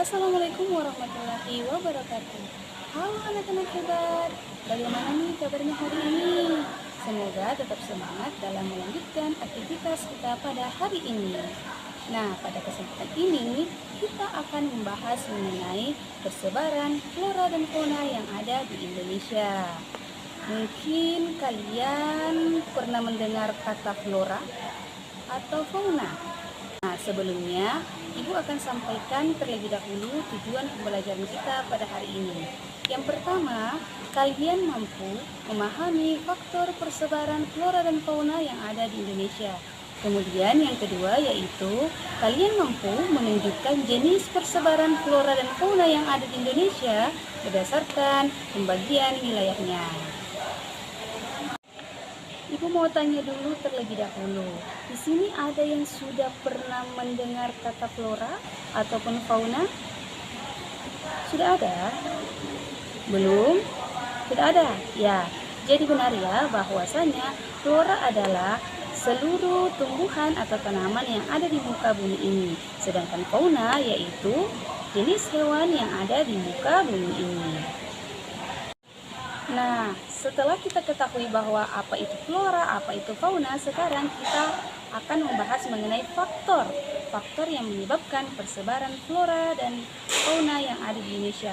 Assalamualaikum warahmatullahi wabarakatuh. Halo anak-anak hebat, bagaimana nih kabarnya hari ini? Semoga tetap semangat dalam melanjutkan aktivitas kita pada hari ini. Nah, pada kesempatan ini kita akan membahas mengenai persebaran flora dan fauna yang ada di Indonesia. Mungkin kalian pernah mendengar kata flora atau fauna? Nah, sebelumnya, Ibu akan sampaikan terlebih dahulu tujuan pembelajaran kita pada hari ini. Yang pertama, kalian mampu memahami faktor persebaran flora dan fauna yang ada di Indonesia. Kemudian yang kedua yaitu, kalian mampu menunjukkan jenis persebaran flora dan fauna yang ada di Indonesia berdasarkan pembagian wilayahnya. Ibu mau tanya dulu terlebih dahulu. Di sini ada yang sudah pernah mendengar kata flora ataupun fauna? Sudah ada? Belum? Sudah ada? Ya. Jadi benar ya bahwasanya flora adalah seluruh tumbuhan atau tanaman yang ada di muka bumi ini. Sedangkan fauna yaitu jenis hewan yang ada di muka bumi ini. Nah, setelah kita ketahui bahwa apa itu flora, apa itu fauna, sekarang kita akan membahas mengenai faktor yang menyebabkan persebaran flora dan fauna yang ada di Indonesia.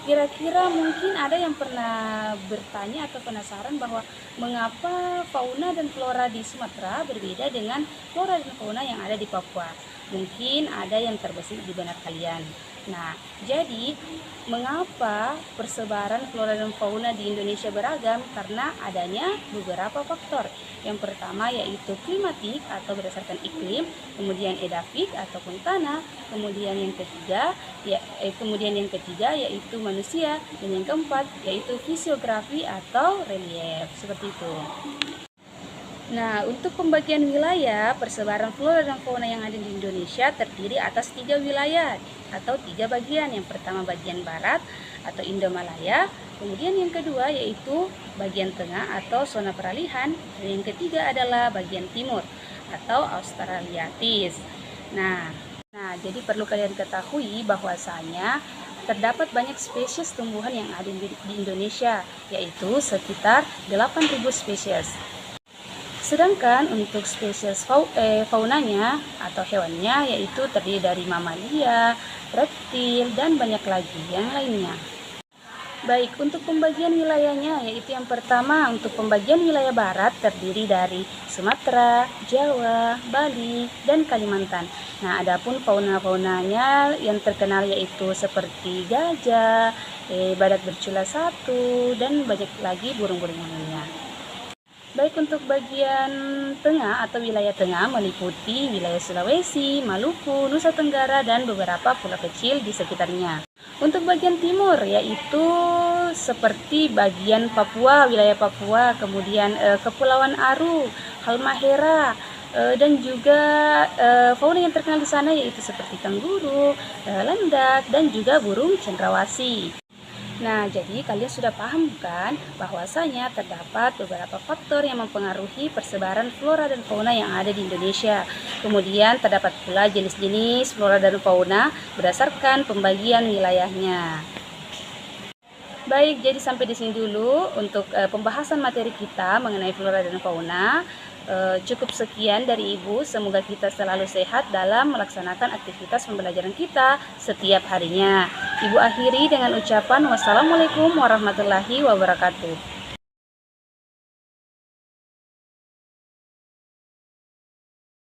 Kira-kira mungkin ada yang pernah bertanya atau penasaran bahwa mengapa fauna dan flora di Sumatera berbeda dengan flora dan fauna yang ada di Papua. Mungkin ada yang terbesit di benak kalian. Nah, jadi mengapa persebaran flora dan fauna di Indonesia beragam? Karena adanya beberapa faktor. Yang pertama yaitu klimatik atau berdasarkan iklim, kemudian edafik ataupun tanah, kemudian yang ketiga yaitu manusia, dan yang keempat yaitu fisiografi atau relief. Seperti itu. Nah, untuk pembagian wilayah, persebaran flora dan fauna yang ada di Indonesia terdiri atas 3 wilayah atau 3 bagian. Yang pertama bagian barat atau Indomalaya, kemudian yang kedua yaitu bagian tengah atau zona peralihan, dan yang ketiga adalah bagian timur atau Australiatis. Nah, jadi perlu kalian ketahui bahwasanya terdapat banyak spesies tumbuhan yang ada di Indonesia, yaitu sekitar 8.000 spesies. Sedangkan untuk spesies faunanya atau hewannya yaitu terdiri dari mamalia, reptil, dan banyak lagi yang lainnya. Baik, untuk pembagian wilayahnya yaitu yang pertama untuk pembagian wilayah barat terdiri dari Sumatera, Jawa, Bali, dan Kalimantan. Nah, adapun fauna-faunanya yang terkenal yaitu seperti gajah, badak bercula 1, dan banyak lagi burung-burung lainnya. Baik, untuk bagian tengah atau wilayah tengah meliputi wilayah Sulawesi, Maluku, Nusa Tenggara, dan beberapa pulau kecil di sekitarnya. Untuk bagian timur yaitu seperti bagian Papua, wilayah Papua, kemudian Kepulauan Aru, Halmahera, dan juga fauna yang terkenal di sana yaitu seperti kanguru, landak, dan juga burung cendrawasih. Nah, jadi kalian sudah paham bukan bahwasanya terdapat beberapa faktor yang mempengaruhi persebaran flora dan fauna yang ada di Indonesia. Kemudian terdapat pula jenis-jenis flora dan fauna berdasarkan pembagian wilayahnya. Baik, jadi sampai di sini dulu untuk pembahasan materi kita mengenai flora dan fauna. Cukup sekian dari Ibu, semoga kita selalu sehat dalam melaksanakan aktivitas pembelajaran kita setiap harinya. Ibu akhiri dengan ucapan wassalamualaikum warahmatullahi wabarakatuh.